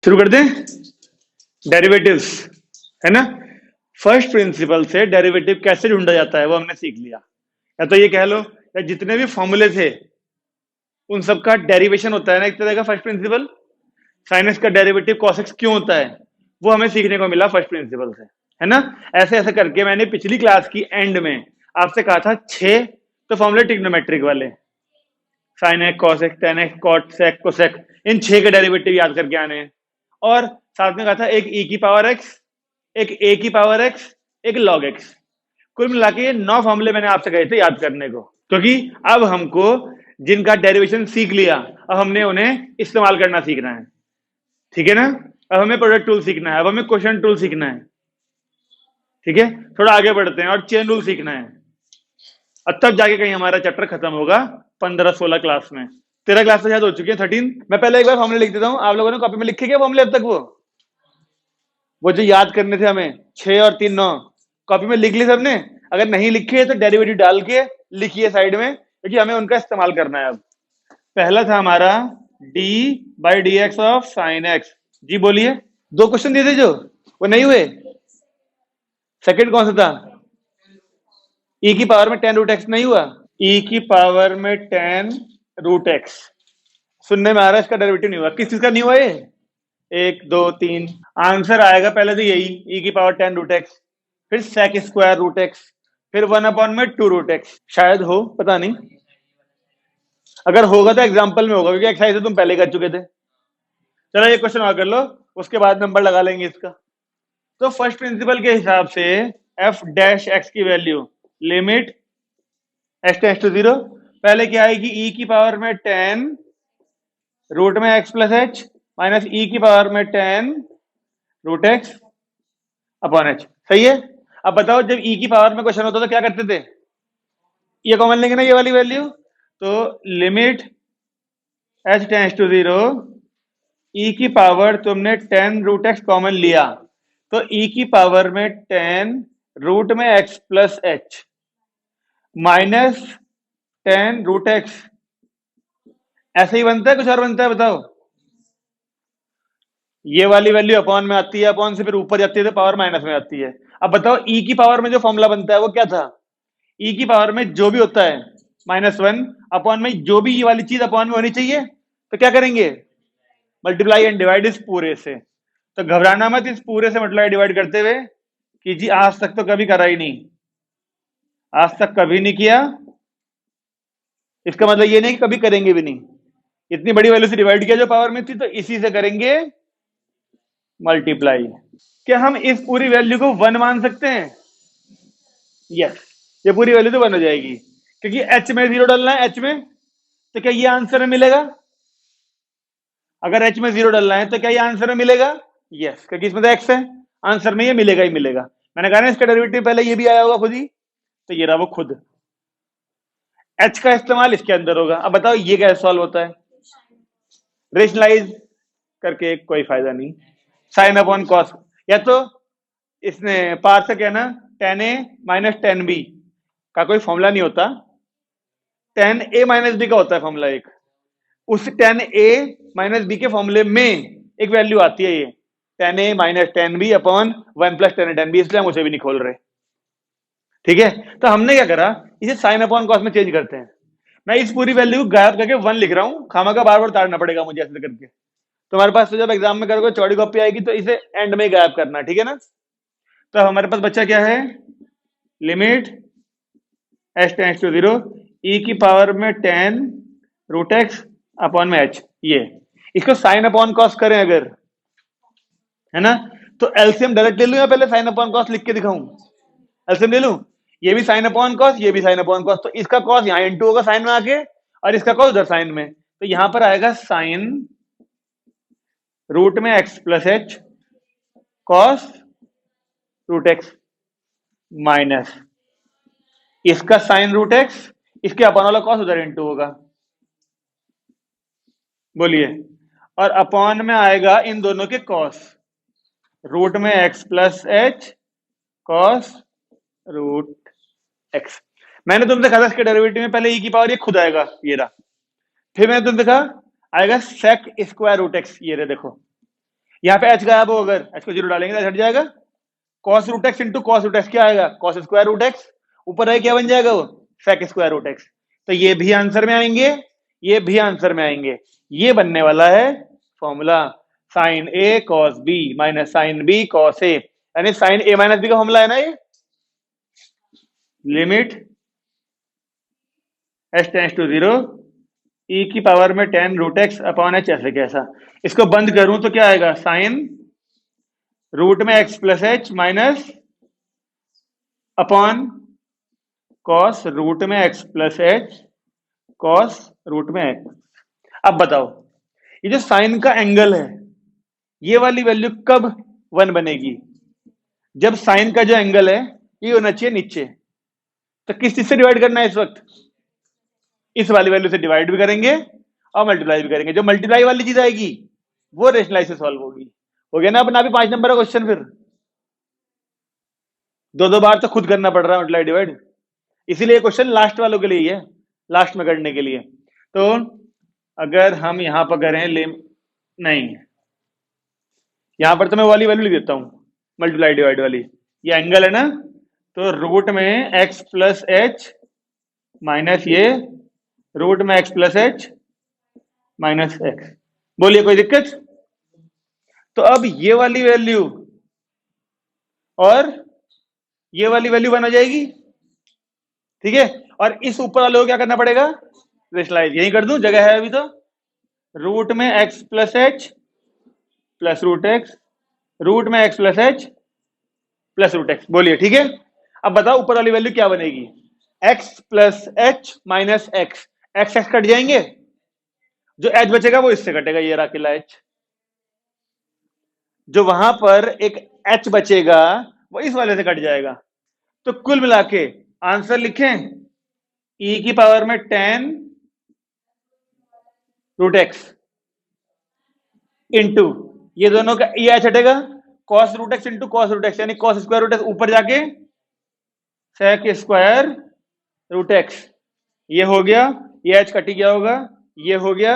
शुरू कर दें। डेरिवेटिव्स है ना। फर्स्ट प्रिंसिपल से डेरिवेटिव कैसे ढूंढा जाता है वो हमने सीख लिया। या तो ये कह लो या जितने भी फॉर्मूले थे उन सब का डेरिवेशन होता है ना एक तरह का फर्स्ट प्रिंसिपल। साइन एक्स का डेरिवेटिव कॉस एक्स क्यों होता है वो हमें सीखने को मिला फर्स्ट प्रिंसिपल से, है ना। ऐसे ऐसे करके मैंने पिछली क्लास की एंड में आपसे कहा था 6 तो फॉर्मूले ट्रिग्नोमेट्रिक वाले, sine X, cos X, tan X, cot sec, cosec, इन 6 के डेरिवेटिव याद करके आने हैं। और साथ में कहा था एक e की पावर x, एक a की पावर x, एक log x। कुल मिला के 9 फॉर्मूले मैंने आपसे कहे थे याद करने को, क्योंकि अब हमको जिनका डेरिवेशन सीख लिया अब हमने उन्हें इस्तेमाल करना सीखना है, ठीक है ना। अब हमें प्रोडक्ट टूल सीखना है, अब हमें क्वेश्चन टूल सीखना है, ठीक है। थोड़ा आगे बढ़ते हैं और चेन रूल सीखना है। अब तब जाके कहीं हमारा चैप्टर खत्म होगा 15-16 क्लास में। 13 क्लास तो शायद हो चुकी है, 13। मैं पहले एक बार फॉर्मूले लिख देता हूँ, आप लोगों ने कॉपी में लिखे क्या फॉर्मूले अब तक? वो जो याद करने थे हमें 6 और 3 9 कॉपी में लिख लिए सबने? अगर नहीं लिखे तो डेरिवेटिव डाल के लिखिए साइड में, क्योंकि हमें उनका इस्तेमाल करना है। अब पहला था हमारा d by D x of sine X. जी बोलिए। 2 क्वेश्चन दिए थे जो वो नहीं हुए। सेकंड कौन सा था? e की पावर में 10 रूट एक्स नहीं हुआ। e की पावर में 10 रूट एक्स सुनने में आ रहा है इसका डेरिवेटिव नहीं हुआ। किस चीज का नहीं हुआ? ये 1 2 3 आंसर आएगा पहले तो यही e की पावर 10 रूट एक्स, फिर सेक स्क्वायर रूट एक्स, फिर 1 में 2 रूट एक्स। शायद हो, पता नहीं। अगर होगा तो एग्जाम्पल में होगा, क्योंकि एक्सरसाइज तो तुम पहले कर चुके थे। चलो ये क्वेश्चन और कर लो, उसके बाद नंबर लगा लेंगे इसका। तो फर्स्ट प्रिंसिपल के हिसाब से एफ डैश एक्स की value limit x tends to 0 पहले क्या आएगी? e की पावर में 10 रूट में x plus h minus e की पावर में 10 रूट एक्स अपॉन एच। सही है। अब बताओ जब e की पावर में क्वेश्चन होता तो क्या करते थे? ये कॉमन लेंगे ना, ये वाली वैल्यू। तो limit h tends to 0 e की पावर तुमने 10 रूट एक्स कॉमन लिया तो e की पावर में 10 रूट में x plus h minus 10 root x. ऐसे ही बनता है कुछ और बनता है? बताओ। ये वाली वैल्यू अपॉन में आती है, अपॉन से फिर ऊपर जाती है तो पावर माइनस में आती है। अब बताओ e की पावर में जो फॉर्मूला बनता है वो क्या था? e की पावर में जो भी होता है -1 अपॉन में जो भी ये वाली चीज अपॉन में होनी चाहिए तो क्या करेंगे? मल्टीप्लाई एंड डिवाइड इस पूरे से। तो घबराना मत इस पूरे से मल्टीप्लाई डिवाइड करते हुए कि जी आज तक तो कभी करा ही नहीं, आज तक कभी नहीं किया, इसका मतलब ये नहीं कि कभी करेंगे भी नहीं। इतनी बड़ी वैल्यू से डिवाइड किया जो पावर में थी तो इसी से करेंगे मल्टीप्लाई। क्या हम इस पूरी वैल्यू को 1 मान सकते हैं? यस, ये पूरी वैल्यू तो 1 हो जाएगी, क्योंकि h में 0 डालना है। h में तो क्या ये आंसर में मिलेगा? अगर h में 0 डालना है तो क्या ये आंसर में मिलेगा? यस, क्योंकि इसमें तो x है, आंसर में ये मिलेगा ही मिलेगा। मैंने कहा ना इसका डेरिवेटिव पहले ये भी आया होगा खुद ही, तो ये रहा वो खुद। h का इस्तेमाल इसके अंदर होगा। अब बताओ ये कैसे सॉल्व होता है? रेशनलाइज करके कोई फायदा नहीं। साइन अपॉन कॉस, या तो इसने पार से कहना tan a minus tan b का कोई फॉर्मूला नहीं होता, tan a माइनस b का होता है फॉर्मूला एक। उस tan a माइनस b के फॉर्मूले में एक वैल्यू आती है ये tan a minus tan b upon 1 plus tan a tan b, इसलिए हम उसे भी नहीं खोल रहे, ठीक है। तो हमने क्या करा, इसे साइन अपॉन कॉस में चेंज करते हैं। मैं इस पूरी वैल्यू को गायब करके 1 लिख रहा हूं, खामा का बार बार ताड़ना पड़ेगा मुझे ऐसे करके। तुम्हारे पास तो जब एग्जाम में करोगे चौड़ी कॉपी आएगी तो इसे एंड में गायब करना, ठीक है ना। तो हमारे पास बच्चा क्या है? Limit h tends to 0 e की पावर में 10 रूट एक्स अपॉन में h। ये इसको साइन अपॉन कॉस करें अगर, है ना, तो एलसीएम डायरेक्ट ले लूं या पहले साइन अपॉन कॉस लिख के दिखाऊं? एलसीएम ले लूं, ये भी साइन अपॉन कॉस, ये भी साइन अपॉन कॉस, तो इसका कॉस यहां इनटू होगा साइन में आके, और इसका कॉस उधर साइन में, तो यहां पर आएगा साइन रूट में x plus h cos root x minus इसका साइन रूट एक्स, इसके अपॉन वाला कॉस उधर इनटू होगा। बोलिए। और अपॉन में आएगा इन दोनों के कॉस, रूट में x plus h cos root x. मैंने तुमसे कहा था इसके डेरिवेटिव में पहले e की पावर ये खुद आएगा, ये रहा। फिर मैंने तुमसे कहा आएगा सेक स्क्वायर रूट एक्स, ये रहे देखो। यहाँ पे h गायब हो, अगर h को 0 डालेंगे तो हट जाएगा। cos root x into cos root x क्या आएगा, cos स्क्वायर रूट एक्स, ऊपर है क्या बन जाएगा वो, sec स्क्वायर रूट एक्स। तो ये भी आंसर में आएंगे, ये भी आंसर में आएंगे। ये बनने वाला है formula sine A cos B minus sine B cos A, यानी साइन ए माइनस बी का फॉर्मूला है ना ये। Limit h tends to 0 e की पावर में 10 रूट एक्स अपॉन एच, ऐसे कैसा। इसको बंद करूं तो क्या आएगा, साइन रूट में x plus h minus upon cos root में x plus h cos root में x। अब बताओ, ये जो साइन का एंगल है, ये वाली वैल्यू कब 1 बनेगी, जब साइन का जो एंगल है ये होना चाहिए नीचे। तो किस चीज से डिवाइड करना है इस वक्त, इस वाली वैल्यू से डिवाइड भी करेंगे और मल्टीप्लाई भी करेंगे। जो मल्टीप्लाई वाली चीज आएगी वो रेशनलाइज से सॉल्व होगी। हो गया ना अपना भी 5 नंबर का क्वेश्चन। फिर दो बार तो खुद करना पड़ रहा है मल्टीप्लाई डिवाइड, इसीलिए क्वेश्चन लास्ट वालों के लिए है, लास्ट में करने के लिए। तो अगर हम यहां पर करें नहीं, यहां पर तो मैं वाली वैल्यू लिख देता हूं, मल्टीप्लाई डिवाइड वाली। ये एंगल है ना, तो रूट में x प्लस एच माइनस ये रूट में x plus h minus x. बोलिए कोई दिक्कत। तो अब ये वाली वैल्यू और ये वाली वैल्यू बन जाएगी, ठीक है। और इस ऊपर वाले को क्या करना पड़ेगा, रेशनलाइज। यही कर दूं, जगह है अभी तो। रूट में x plus h plus root x, root में x plus h plus root x. बोलिए ठीक है। अब बताओ ऊपर वाली वैल्यू क्या बनेगी, x plus h minus x, x x cut जाएंगे, जो h बचेगा वो इससे कटेगा, ये रहा अकेला h। जो वहां पर एक h बचेगा वो इस वाले से कट जाएगा। तो कुल मिला के आंसर लिखें, e की पावर में 10 रूट एक्स इंटू ये दोनों का ये h हटेगा, cos root x into cos root x, यानी cos स्क्वायर रूट एक्स ऊपर जाके sec स्क्वायर रूट एक्स। ये हो गया, ये h कट गया होगा, ये हो गया,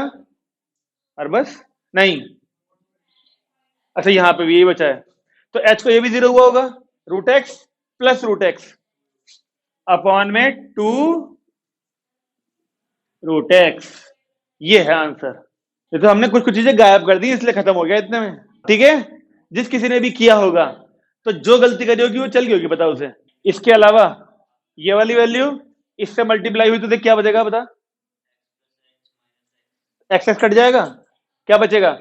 और बस नहीं, अच्छा यहां पे भी यही बचा है। तो h को ये भी 0 हुआ होगा, root x plus root x upon में 2 रूट एक्स। ये है आंसर। ये तो हमने कुछ कुछ चीजें गायब कर दी इसलिए खत्म हो गया इतने में, ठीक है। जिस किसी ने भी किया होगा तो जो गलती करी होगी वो चल गई होगी, बताओ उसे। इसके अलावा ये वाली वैल्यू इससे मल्टीप्लाई हुई तो देख क्या बचेगा, बता। एक्स एक्स कट जाएगा, क्या बचेगा,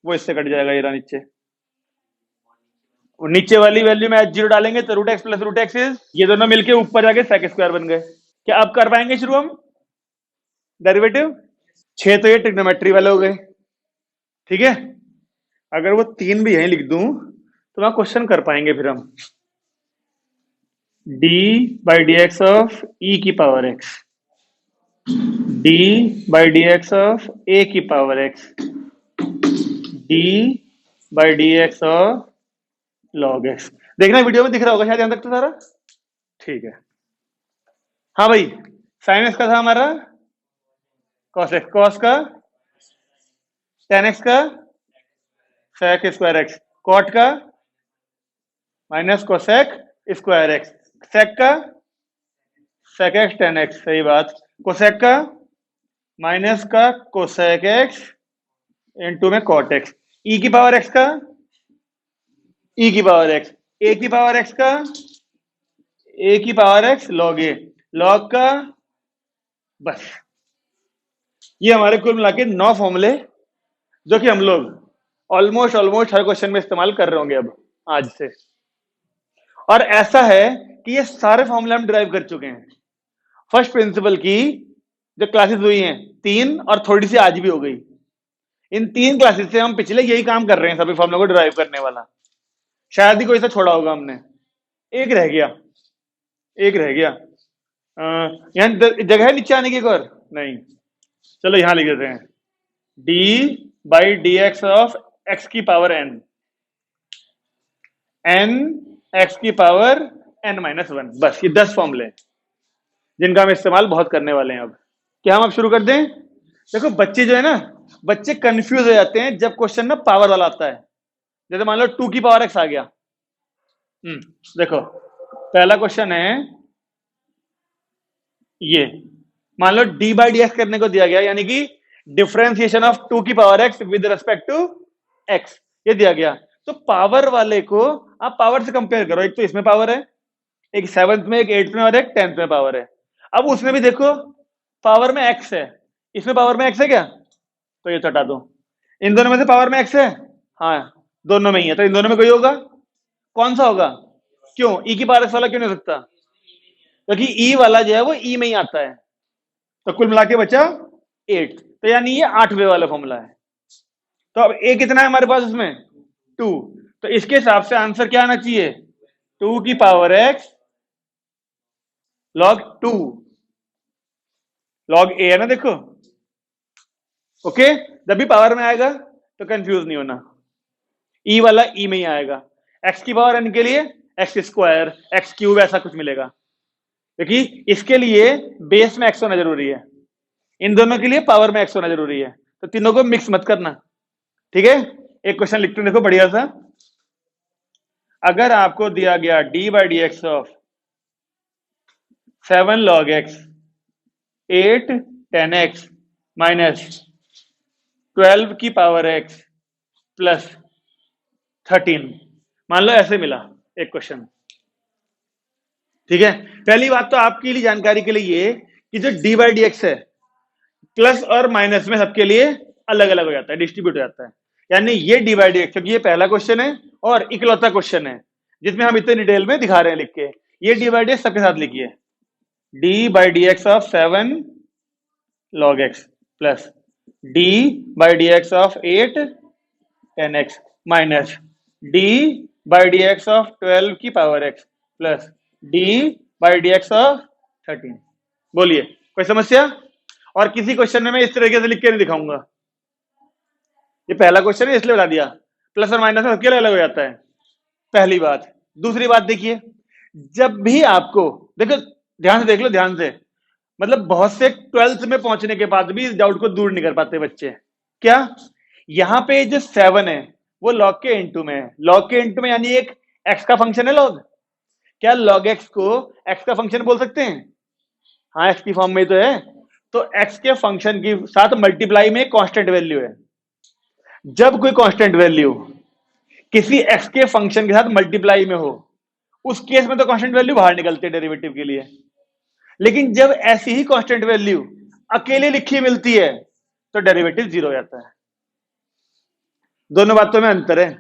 वो इससे कट जाएगा, ये रहा नीचे। और नीचे वाली वैल्यू में h0 डालेंगे तो root x plus root x, ये दोनों मिलके ऊपर जाके सेक स्क्वायर बन गए। क्या अब कर पाएंगे शुरू हम डेरिवेटिव। 6 तो ये ट्रिग्नोमेट्री वाले हो गए, ठीक है। अगर वो 3 भी यहीं लिख दूं तो वहां क्वेश्चन कर पाएंगे फिर हम। d by D x of e की power x, d by D x of a की power x, d by D x of log x। देखना वीडियो में दिख रहा होगा शायद यहां तक तो सारा, ठीक है। हाँ भाई, साइन एक्स का था हमारा cos x, cos का tan x का sec स्क्वायर x, cot का minus cosec square x, sec का sec x tan x, सही बात। कोसेक का माइनस का कोसेक x इंटू में cot x, e की पावर x का e की पावर x, a की पावर x का a की power x log a, log का, बस। ये हमारे कुल मिला के 9 फॉर्मूले जो कि हम लोग ऑलमोस्ट हर क्वेश्चन में इस्तेमाल कर रहे होंगे अब आज से। और ऐसा है कि ये सारे फॉर्मूले हम ड्राइव कर चुके हैं। फर्स्ट प्रिंसिपल की जो क्लासेस हुई हैं 3 और थोड़ी सी आज भी हो गई, इन 3 क्लासेस से हम पिछले यही काम कर रहे हैं, सभी फॉर्मूले को ड्राइव करने वाला। शायद ही कोई सा छोड़ा होगा हमने, एक रह गया, एक रह गया। यहाँ जगह है नीचे आने की एक और नहीं, चलो यहां लिख देते हैं, d by D x of x की पावर n, n एक्स की पावर n माइनस 1। बस ये 10 फॉर्मूले जिनका हम इस्तेमाल बहुत करने वाले हैं। अब क्या हम अब शुरू कर दें। देखो बच्चे जो है ना, बच्चे कंफ्यूज हो जाते हैं जब क्वेश्चन ना पावर वाला आता है। जैसे मान लो 2 की पावर x आ गया। देखो पहला क्वेश्चन है ये, मान लो डी बाई डी एक्स करने को दिया गया, यानी कि डिफरेंशिएशन ऑफ 2 की power x with respect to x, ये दिया गया। तो पावर वाले को आप पावर से कंपेयर करो, एक तो इसमें पावर है, एक 7th में, एक 8th में और एक 10th में पावर है। अब उसमें भी देखो पावर में x है, इसमें पावर में x है क्या, तो ये तो हटा दो। इन दोनों में से पावर में x है, हाँ दोनों में ही है, तो इन दोनों में कोई होगा, कौन सा होगा, क्यों e की पावर x वाला क्यों नहीं हो सकता, क्योंकि e वाला जो है वो e में ही आता है। तो कुल मिला के बचा 8, तो यानी ये 8वें वाला फॉर्मूला है। तो अब a कितना है हमारे पास उसमें 2, तो इसके हिसाब से आंसर क्या आना चाहिए, 2 की power x log 2, log a है ना, देखो ओके। जब भी पावर में आएगा तो कंफ्यूज नहीं होना, e वाला e में ही आएगा। x की पावर n के लिए x स्क्वायर, x क्यूब ऐसा कुछ मिलेगा, क्योंकि इसके लिए बेस में x होना जरूरी है, इन दोनों के लिए पावर में x होना जरूरी है, तो तीनों को मिक्स मत करना, ठीक है। एक क्वेश्चन लिखते हैं, देखो बढ़िया सा। अगर आपको दिया गया D by D x of 7 log x 8 10 x minus 12 की पावर x प्लस 13, मान लो ऐसे मिला एक क्वेश्चन, ठीक है। पहली बात तो आपके लिए जानकारी के लिए ये कि जो डी बाई डी एक्स है प्लस और माइनस में सबके लिए अलग अलग हो जाता है, डिस्ट्रीब्यूट हो जाता है, यानी ये डी बाई डी एक्स, क्योंकि ये पहला क्वेश्चन है और इकलौता क्वेश्चन है जिसमें हम इतने डिटेल में दिखा रहे हैं लिख के, ये डी बाई डी एक्स सबके साथ लिखिए, D by D x of 7 log x plus D by D x of 8 10 x minus D by D x of 12 की power x plus D by D x of 13। बोलिए कोई समस्या, और किसी question में मैं इस तरीके से लिख के नहीं दिखाऊंगा, ये पहला क्वेश्चन है इसलिए बता दिया, प्लस और माइनस में सबके अलग हो जाता है, पहली बात। दूसरी बात देखिए, जब भी आपको, देखो ध्यान से देख लो, ध्यान से, मतलब बहुत से 12th में पहुंचने के बाद भी इस डाउट को दूर नहीं कर पाते बच्चे। क्या, यहां पे जो 7 है वो log के इनटू में है, log के इनटू में यानी एक x का फंक्शन है log, क्या log x को x का फंक्शन बोल सकते हैं, हाँ x की फॉर्म में तो है, तो x के फंक्शन के साथ मल्टीप्लाई में कांस्टेंट वैल्यू है। जब कोई कांस्टेंट वैल्यू किसी x के फंक्शन के साथ मल्टीप्लाई में हो, उस केस में तो कांस्टेंट वैल्यू बाहर निकलती है डेरिवेटिव के लिए, लेकिन जब ऐसी ही कांस्टेंट वैल्यू अकेले लिखी मिलती है तो डेरिवेटिव 0 हो जाता है। दोनों बातों में अंतर है,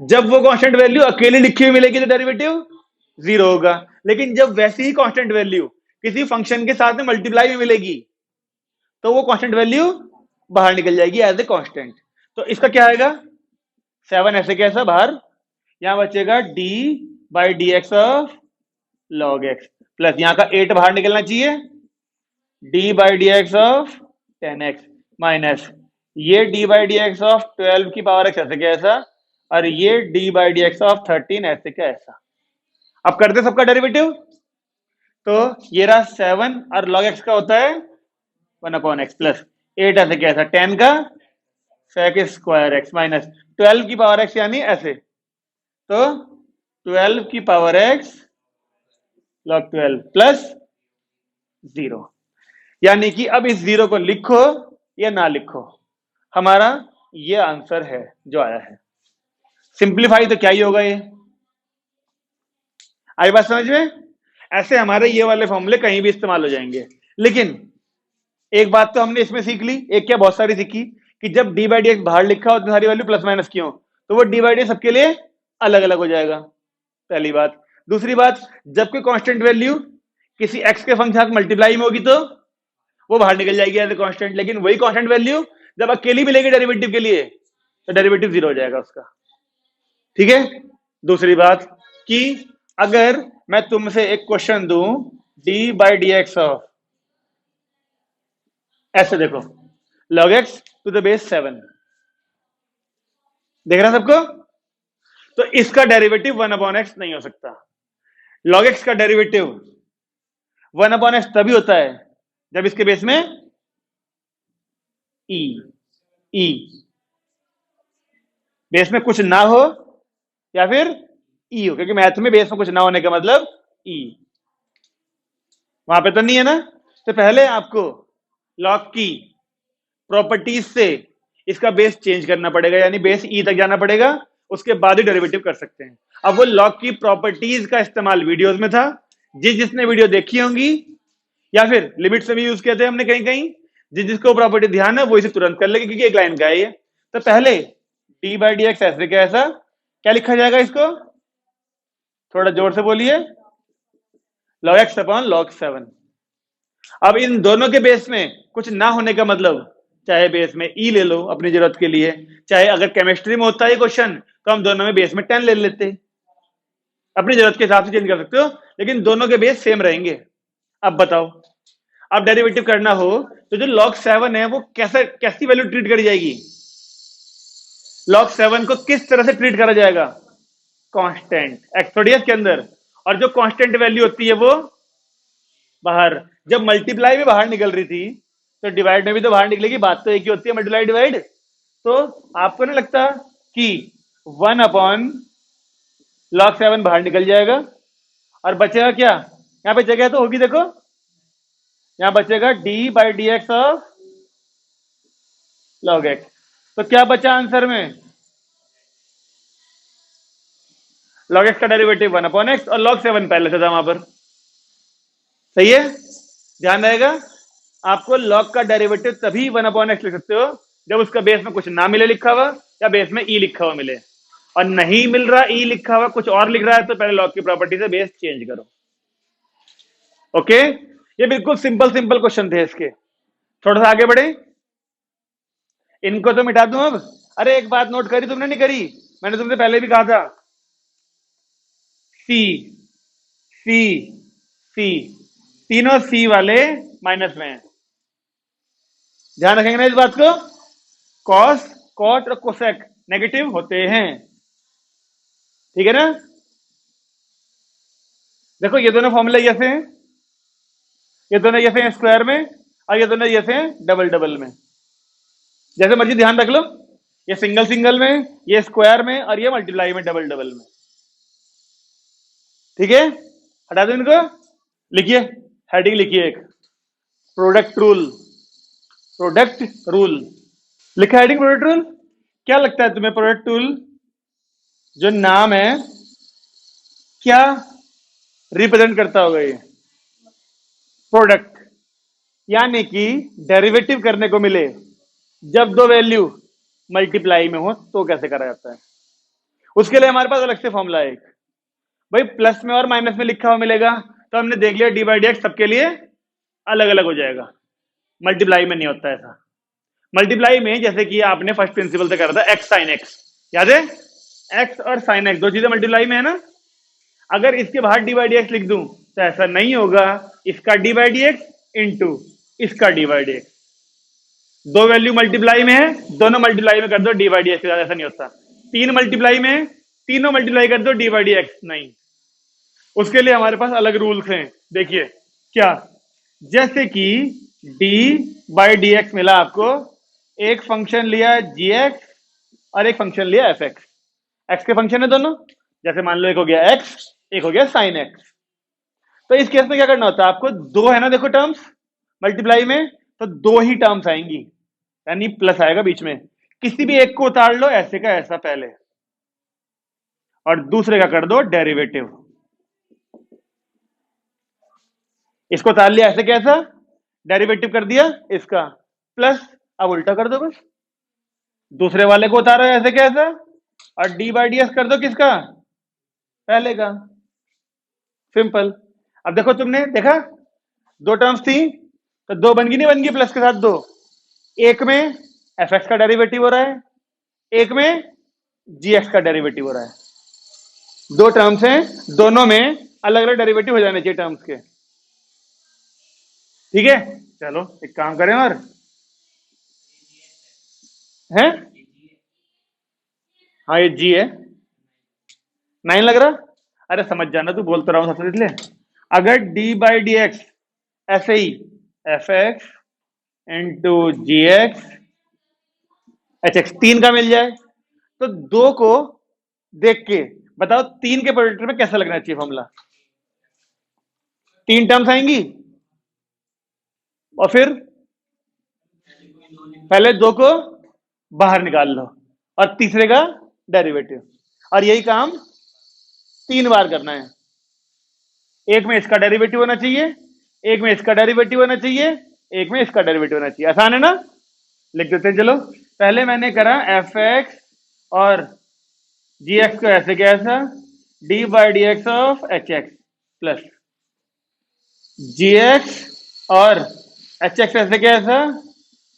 जब वो कांस्टेंट वैल्यू अकेले लिखी हुई मिलेगी तो डेरिवेटिव 0 होगा, लेकिन जब वैसी ही कांस्टेंट वैल्यू किसी फंक्शन के साथ में मल्टीप्लाई में मिलेगी तो वो कांस्टेंट वैल्यू बाहर निकल जाएगी एज ए कांस्टेंट। तो इसका क्या आएगा, 7 ऐसे कैसा बाहर, यहां बचेगा d by D x of log x plus यहां का 8 बाहर निकलना चाहिए, d by D x of 10x minus ये d by D x of 12 की पावर x ऐसे क्या ऐसा, और ये d by D x of 13 ऐसे क्या ऐसा। अब करते सबका डेरिवेटिव, तो ये रहा 7 और log x का होता है 1/x प्लस 8 ऐसे क्या ऐसा, 10 का sec स्क्वायर x माइनस 12 की पावर x यानी ऐसे, तो 12 की पावर x log 12 प्लस 0, यानी कि अब इस 0 को लिखो या ना लिखो, हमारा ये आंसर है जो आया है। सिंप्लीफाई तो क्या ही होगा, ये आई बात समझ में। ऐसे हमारे ये वाले फॉर्मूले कहीं भी इस्तेमाल हो जाएंगे, लेकिन एक बात तो हमने इसमें सीख ली, एक क्या बहुत सारी सीखी, कि जब डी बाई डी एक्स बाहर लिखा हो तो सारी वैल्यू प्लस माइनस क्यों, तो वो डी बाई डी सबके लिए अलग अलग हो जाएगा, पहली बात। दूसरी बात, जब कोई कांस्टेंट वैल्यू किसी एक्स के फंक्शन साथ मल्टीप्लाई में होगी तो वो बाहर निकल जाएगी एज ए कांस्टेंट, लेकिन वही कांस्टेंट वैल्यू जब अकेली मिलेगी डेरिवेटिव के लिए तो डेरिवेटिव 0 हो जाएगा उसका, ठीक है। दूसरी बात कि अगर मैं तुमसे एक क्वेश्चन दूं d by D x of, ऐसे देखो log x to the base 7, देख रहा सबको, तो इसका डेरिवेटिव 1/x नहीं हो सकता। log x का डेरिवेटिव 1/x तभी होता है जब इसके बेस में e बेस में कुछ ना हो या फिर ई हो, क्योंकि मैथ में बेस में कुछ ना होने का मतलब ई। वहां पे तो नहीं है ना। तो पहले आपको लॉग की प्रॉपर्टीज से इसका बेस चेंज करना पड़ेगा, यानी बेस ई तक जाना पड़ेगा, उसके बाद ही डेरिवेटिव कर सकते हैं। अब वो लॉग की प्रॉपर्टीज का इस्तेमाल वीडियोस में था, जिसने वीडियो देखी होंगी, या फिर लिमिट्स में भी यूज किए थे हमने कहीं कहीं, जिसको प्रॉपर्टी ध्यान है वो इसे तुरंत कर लेगा, क्योंकि एक लाइन का है ये। तो पहले डी बाई डी एक्स ऐसे क्या, ऐसा क्या लिखा जाएगा इसको, थोड़ा जोर से बोलिए, लॉग एक्स अपॉन लॉग 7। अब इन दोनों के बेस में कुछ ना होने का मतलब, चाहे बेस में ई ले लो अपनी जरूरत के लिए, चाहे अगर केमिस्ट्री में होता है क्वेश्चन तो हम दोनों में बेस में 10 ले लेते, अपनी जरूरत के हिसाब से चेंज कर सकते हो, लेकिन दोनों के बेस सेम रहेंगे। अब बताओ, अब डेरिवेटिव करना हो तो जो log 7 है वो कैसी वैल्यू ट्रीट करी जाएगी, log 7 को किस तरह से ट्रीट करा जाएगा, कांस्टेंट एक्सोडियस के अंदर, और जो कांस्टेंट वैल्यू होती है वो बाहर। जब मल्टीप्लाई भी बाहर निकल रही थी तो डिवाइड में भी तो बाहर निकलेगी, बात तो एक ही होती है, मल्टीप्लाई डिवाइड। तो आपको नहीं लगता कि 1 अपॉन log 7 बाहर निकल जाएगा, और बचेगा क्या, यहां पे जगह तो होगी, देखो यहां बचेगा d by D x of log x. तो क्या बचा आंसर में, लॉग एक्स का डेरिवेटिव 1 अपॉन एक्स, और लॉग 7 पहले से था वहां पर। सही है, ध्यान रहेगा। आपको लॉग का डेरिवेटिव तभी 1 अपॉन एक्स लिख सकते हो जब उसका बेस में कुछ ना मिले लिखा हुआ, या बेस में ई लिखा हुआ मिले, और नहीं मिल रहा ई लिखा हुआ, कुछ और लिख रहा है, तो पहले लॉग की प्रॉपर्टी से बेस चेंज करो। ओके, ये बिल्कुल सिंपल सिंपल क्वेश्चन थे इसके। थोड़ा सा आगे बढ़े, इनको तो मिटा दूं अब। अरे एक बात नोट करी तुमने, नहीं करी, मैंने तुमसे पहले भी कहा था, सी सी सी, तीनों सी वाले माइनस में हैं। ध्यान रखेंगे ना इस बात को, कॉस कॉट और कोसेक नेगेटिव होते हैं, ठीक है ना। देखो ये दोनों फॉर्मूले ऐसे हैं, ये दोनों ऐसे हैं स्क्वायर में, और ये दोनों ऐसे हैं डबल डबल में, जैसे मर्जी ध्यान रख लो। ये सिंगल सिंगल में, ये स्क्वायर में, और ये मल्टीप्लाई में डबल डबल में, ठीक है। हटा दो इनको, लिखिए, हेडिंग लिखिए एक, प्रोडक्ट रूल, प्रोडक्ट रूल लिखा, हेडिंग प्रोडक्ट रूल। क्या लगता है तुम्हें, प्रोडक्ट रूल जो नाम है क्या रिप्रेजेंट करता होगा, ये प्रोडक्ट, यानी कि डेरिवेटिव करने को मिले जब दो वैल्यू मल्टीप्लाई में हो तो कैसे करा जाता है। उसके लिए हमारे पास अलग से फॉर्मूला है एक, भाई प्लस में और माइनस में लिखा हुआ मिलेगा तो हमने देख लिया डी बाई डी एक्स सबके लिए अलग अलग हो जाएगा, मल्टीप्लाई में नहीं होता ऐसा। मल्टीप्लाई में जैसे कि आपने फर्स्ट प्रिंसिपल से करा था, एक्स साइन एक्स, याद है, एक्स और साइन एक्स दो चीजें मल्टीप्लाई में है ना। अगर इसके बाहर डी बाई डी एक्स लिख दूं तो ऐसा नहीं होगा, इसका D by D x into इसका डी बाई डी एक्स, दो वैल्यू मल्टीप्लाई में है, दोनों मल्टीप्लाई में कर दो डी बाई डी एक्स, ऐसा नहीं होता। तीन मल्टीप्लाई में, तीनों मल्टीप्लाई कर दो डी बाई डी एक्स, नहीं। उसके लिए हमारे पास अलग रूल्स हैं, देखिए क्या, जैसे कि डी बाई डी एक्स मिला आपको, एक फंक्शन लिया जी एक्स और एक फंक्शन लिया एफ एक्स, एक्स के फंक्शन है दोनों, जैसे मान लो एक हो गया एक्स, एक हो गया साइन एक्स। तो इस केस में क्या करना होता है आपको, दो है ना देखो टर्म्स मल्टीप्लाई में, तो दो ही टर्म्स आएंगी, यानी प्लस आएगा बीच में, किसी भी एक को उतार लो ऐसे का ऐसा पहले, और दूसरे का कर दो डेरिवेटिव। इसको उतार लिया ऐसे कैसा, डेरिवेटिव कर दिया इसका, प्लस अब उल्टा कर दो बस, दूसरे वाले को उतारो ऐसे कैसा, और डी बाई डी एक्स कर दो किसका, पहले का, सिंपल। अब देखो तुमने देखा, दो टर्म्स थी तो दो बन गई, नहीं बन गई प्लस के साथ दो, एक में एफ एक्स का डेरिवेटिव हो रहा है, एक में जी एक्स का डेरिवेटिव हो रहा है, दो टर्म्स हैं, दोनों में अलग अलग डेरिवेटिव हो जाने चाहिए टर्म्स के, ठीक है। चलो एक काम करें, और हैं, हाँ ये जी है, 9 लग रहा, अरे समझ जाना, तू बोलता रहा हूं सबसे, इसलिए अगर डी बाई डी एक्स ऐसे ही एफ एक्स इंटू जी एक्स एच एक्स 3 का मिल जाए, तो दो को देख के बताओ तीन के प्रोडक्ट में कैसा लगना चाहिए फॉर्मूला। तीन टर्म्स आएंगी और फिर पहले दो को बाहर निकाल लो और तीसरे का डेरिवेटिव, और यही काम तीन बार करना है। एक में इसका डेरिवेटिव होना चाहिए, एक में इसका डेरिवेटिव होना चाहिए, एक में इसका डेरिवेटिव होना चाहिए। आसान है ना? लिख देते हैं चलो। पहले मैंने करा एफ एक्स और जी एक्स को ऐसे कैसा d by D x of h x plus g x और एच एक्स ऐसे कैसा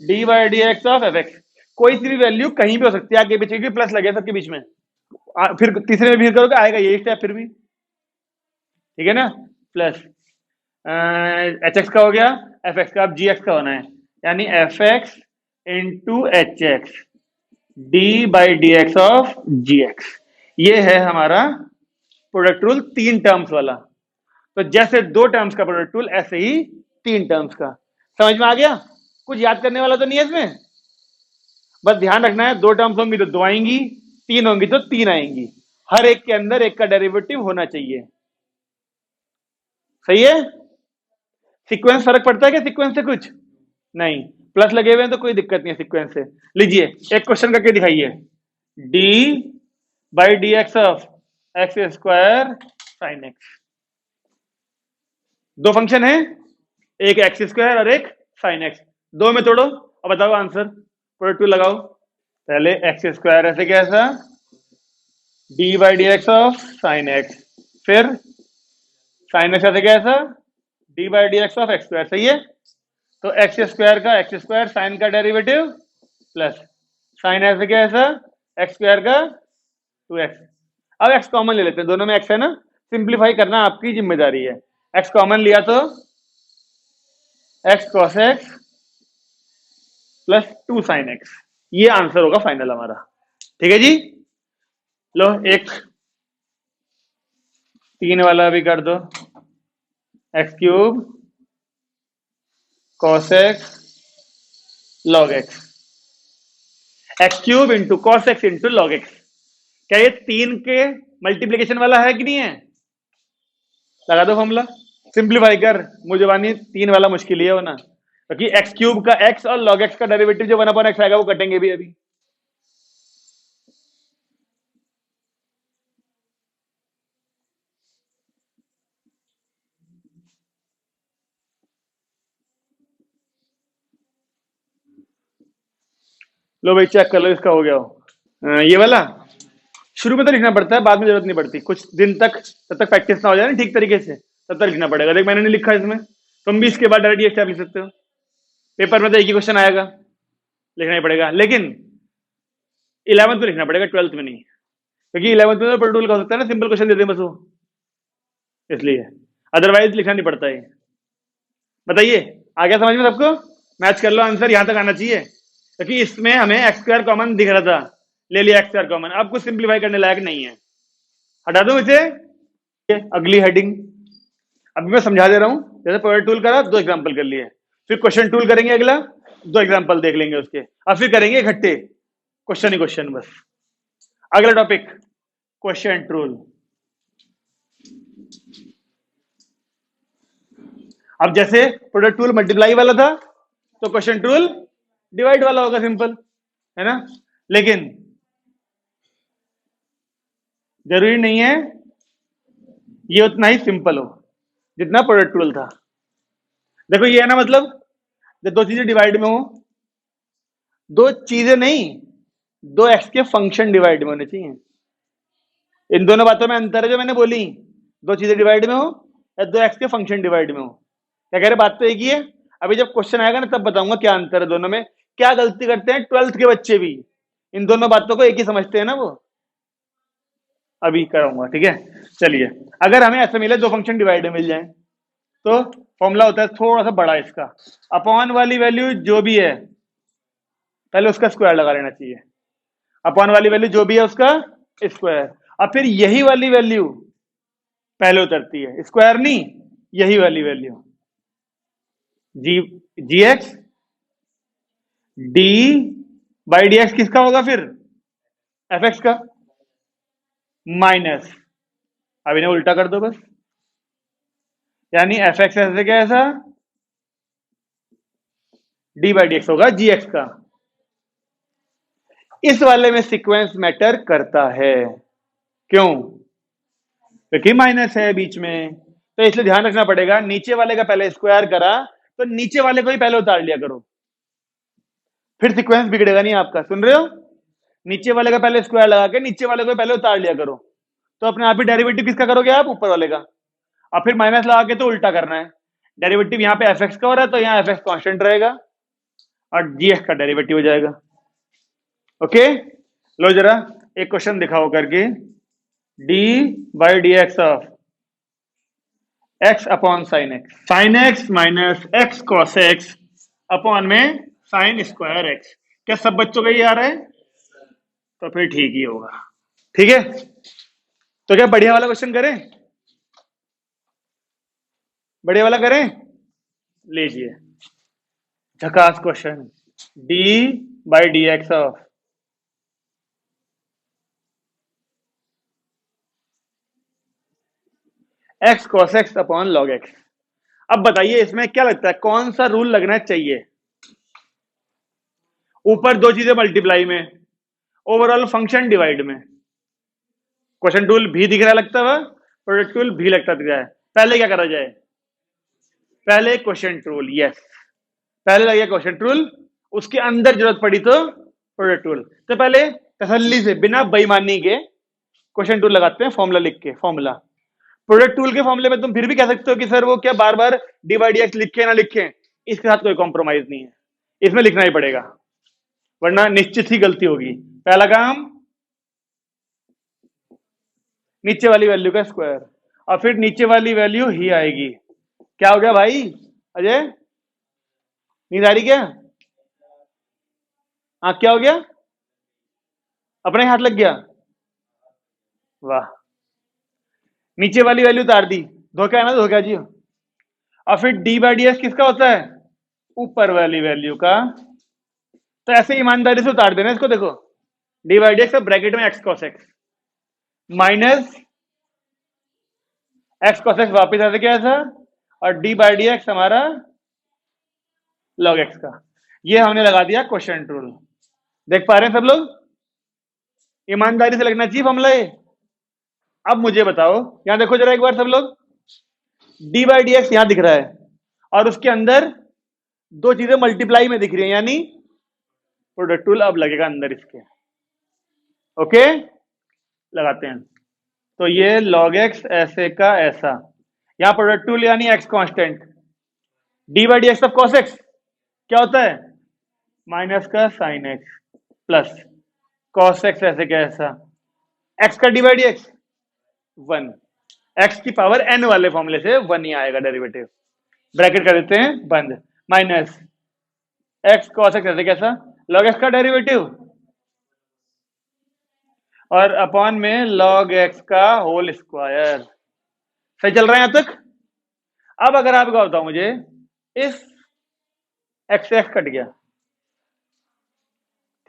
d by D x of f x. कोई सी भी वैल्यू कहीं भी हो सकती है, आगे पीछे भी प्लस लगे सबके बीच में। फिर तीसरे में भी करोगे आएगा यही स्टेप फिर भी, ठीक है ना? प्लस एच एक्स का हो गया, एफ एक्स का अब जी एक्स का होना है, यानी f x into h x d by D x of g x. ये है हमारा प्रोडक्ट रूल तीन टर्म्स वाला। तो जैसे दो टर्म्स का प्रोडक्ट रूल ऐसे ही तीन टर्म्स का। समझ में आ गया? कुछ याद करने वाला तो नहीं है इसमें, बस ध्यान रखना है दो टर्म्स होंगी तो दो आएंगी, तीन होंगी तो तीन आएंगी, हर एक के अंदर एक का डेरिवेटिव होना चाहिए। सही है? सीक्वेंस फर्क पड़ता है क्या सीक्वेंस से? कुछ नहीं, प्लस लगे हुए हैं तो कोई दिक्कत नहीं है सीक्वेंस से। लीजिए एक क्वेश्चन करके दिखाइए, D by D x of x square sine x. दो फंक्शन है, एक एक्स स्क्वायर और एक साइन एक्स, दो में तोड़ो और बताओ आंसर, प्रोडक्ट टू लगाओ। पहले एक्स स्क्वायर ऐसे कैसा d by D x of sine x, फिर साइन एक्स ऐसे कैसा d by D x of x square. सही है? तो एक्स स्क्वायर का एक्स स्क्वायर साइन का डेरिवेटिव प्लस साइन ऐसे कैसा एक्स स्क्वायर का टू एक्स। अब एक्स कॉमन ले लेते हैं, दोनों में एक्स है ना, सिंप्लीफाई करना आपकी जिम्मेदारी है। एक्स कॉमन लिया तो x cos x plus two sine x, ये आंसर होगा फाइनल हमारा। ठीक है जी? लो एक तीन वाला भी कर दो, x cube cos x log x, x cube into cos x into log x. क्या ये तीन के मल्टीप्लीकेशन वाला है कि नहीं है? लगा दो फॉर्मूला, सिंप्लीफाई कर, मुझे बानी तीन वाला मुश्किल ही है होना, क्योंकि एक्स क्यूब का एक्स और लॉग एक्स का डेरिवेटिव जो वन अपॉन एक्स आएगा वो कटेंगे भी अभी। लो भाई चेक कर लो इसका हो गया हो। ये वाला शुरू में तो लिखना पड़ता है, बाद में जरूरत नहीं पड़ती, कुछ दिन तक तब तक प्रैक्टिस ना हो जाए ना ठीक तरीके से तब तक लिखना पड़ेगा। देख मैंने नहीं लिखा इसमें, तुम भी इसके बाद डायरेक्ट ये स्टेप लिख सकते हो। पेपर में तो एक ही क्वेश्चन आएगा, लिखना ही पड़ेगा, लेकिन 11th में लिखना पड़ेगा, 12th में नहीं, क्योंकि 11th में तो प्रोटोल का हो सकता है ना, सिंपल क्वेश्चन देते हैं बस वो, इसलिए अदरवाइज लिखना नहीं पड़ता है। बताइए आ गया समझ में सबको? मैच कर लो आंसर, यहां तक आना चाहिए, क्योंकि इसमें हमें एक्स स्क्वायर कॉमन दिख रहा था, ले लिया एक्स स्क्वायर कॉमन, अब कुछ सिंप्लीफाई करने लायक नहीं है, हटा दो इसे। अगली हेडिंग अभी मैं समझा दे रहा हूं, जैसे प्रोडक्ट टूल करा दो एग्जांपल कर लिए, फिर क्वेश्चन टूल करेंगे अगला, दो एग्जांपल देख लेंगे उसके, और फिर करेंगे इकट्ठे क्वेश्चन ही क्वेश्चन बस। अगला टॉपिक क्वेश्चन टूल। अब जैसे प्रोडक्ट टूल मल्टीप्लाई वाला था तो क्वेश्चन टूल डिवाइड वाला होगा, सिंपल है ना, लेकिन जरूरी नहीं है ये उतना ही सिंपल हो जितना प्रोडक्ट टूल था। देखो ये है ना, मतलब जब दो चीजें डिवाइड में हो, दो चीजें नहीं, दो एक्स के फंक्शन डिवाइड में होने चाहिए। इन दोनों बातों में अंतर है जो मैंने बोली, दो चीजें डिवाइड में हो या दो एक्स के फंक्शन डिवाइड में हो। क्या कह रहे, बात तो एक ही है। अभी जब क्वेश्चन आएगा ना तब बताऊंगा क्या अंतर है दोनों में, क्या गलती करते हैं 12th के बच्चे भी, इन दोनों बातों को एक ही समझते हैं ना वो, अभी कराऊंगा। ठीक है चलिए, अगर हमें ऐसा मिले दो फंक्शन डिवाइड में मिल जाए तो फॉर्मूला होता है थोड़ा सा बड़ा इसका, अपॉन वाली वैल्यू जो भी है पहले उसका स्क्वायर लगा लेना चाहिए, अपॉन वाली वैल्यू जो भी है उसका स्क्वायर, और फिर यही वाली वैल्यू पहले उतरती है, स्क्वायर नहीं, यही वाली value g g x d by D x किसका होगा फिर एफ एक्स का माइनस, अब इन्हें उल्टा कर दो बस, यानी एफ एक्स ऐसे क्या ऐसा डी बाई डी एक्स होगा जी एक्स का। इस वाले में सीक्वेंस मैटर करता है, क्यों? क्योंकि माइनस है बीच में, तो इसलिए ध्यान रखना पड़ेगा, नीचे वाले का पहले स्क्वायर करा तो नीचे वाले को ही पहले उतार लिया करो, फिर सीक्वेंस बिगड़ेगा नहीं आपका। सुन रहे हो? नीचे वाले का पहले स्क्वायर लगा के नीचे वाले को पहले उतार लिया करो, तो अपने आप ही डेरिवेटिव किसका करोगे आप? ऊपर वाले का। अब फिर माइनस लगा के तो उल्टा करना है, डेरिवेटिव यहाँ पे एफ एक्स का हो रहा है तो यहाँ एफ एक्स कॉन्स्टेंट रहेगा और जी एक्स का डेरिवेटिव हो जाएगा। ओके, लो जरा एक क्वेश्चन दिखाओ करके, D by D x of x upon sine x minus x cos x upon में साइन स्क्वायर एक्स। क्या सब बच्चों का ये आ रहा है? तो फिर ठीक ही होगा। ठीक है, तो क्या बढ़िया वाला क्वेश्चन करें? बढ़िया वाला करें, लीजिए झकास question, D by D x of x cos x upon log x. अब बताइए इसमें क्या लगता है कौन सा रूल लगना चाहिए? ऊपर दो चीजें मल्टीप्लाई में, ओवरऑल फंक्शन डिवाइड में। क्वेश्चन टूल भी दिख रहा लगता हुआ, प्रोडक्ट टूल भी लगता दिख रहा है। पहले क्या करा जाए? पहले क्वेश्चन टूल, यस, पहले लगे क्वेश्चन टूल, उसके अंदर जरूरत पड़ी तो प्रोडक्ट टूल। तो पहले तसल्ली से बिना बेईमानी के क्वेश्चन टूल लगाते हैं, फॉर्मूला लिख के। फॉर्मूला प्रोडक्ट टूल के फॉर्मूले में तुम फिर भी कह सकते हो कि सर वो क्या बार बार डी बाई डी एक्स लिखे ना लिखे, इसके साथ कोई कॉम्प्रोमाइज नहीं है, इसमें लिखना ही पड़ेगा वरना निश्चित ही गलती होगी। पहला काम नीचे वाली वैल्यू का स्क्वायर और फिर नीचे वाली वैल्यू ही आएगी। क्या हो गया भाई अजय, नींद आ रही क्या? हाँ क्या हो गया? अपने हाथ लग गया, वाह, नीचे वाली वैल्यू उतार दी, धोखा है ना? धोखा जी। और फिर डी बाई डी एक्स किसका होता है? ऊपर वाली वैल्यू का। तो ऐसे ईमानदारी से उतार देना इसको, देखो d by D x bracket में x cos x minus x cos x वापिस ऐसे क्या था, और डी बाई डी एक्स हमारा लॉग एक्स का। ये हमने लगा दिया क्वेश्चन टूल। देख पा रहे हैं सब लोग? ईमानदारी से लगना चाहिए फॉर्मूला ये। अब मुझे बताओ, यहां देखो जरा एक बार सब लोग, डी बाई डी एक्स यहां दिख रहा है और उसके अंदर दो चीजें मल्टीप्लाई में दिख रही हैं, यानी प्रोडक्ट टूल अब लगेगा अंदर इसके। ओके, लगाते हैं। तो ये log x ऐसे का ऐसा, यहां प्रोडक्ट टूल यानी x constant, d by D x of cos x क्या होता है? माइनस का sine x plus cos x ऐसे का ऐसा, x का d by D x 1, x की पावर n वाले फॉर्मूले से 1 ही आएगा डेरिवेटिव, ब्रैकेट कर देते हैं बंद, माइनस x cos x ऐसे कैसा log x का डेरिवेटिव और अपॉन में log x का होल स्क्वायर। सही चल रहा है यहां तक? अब अगर आप बताओ मुझे, इस x से x कट गया,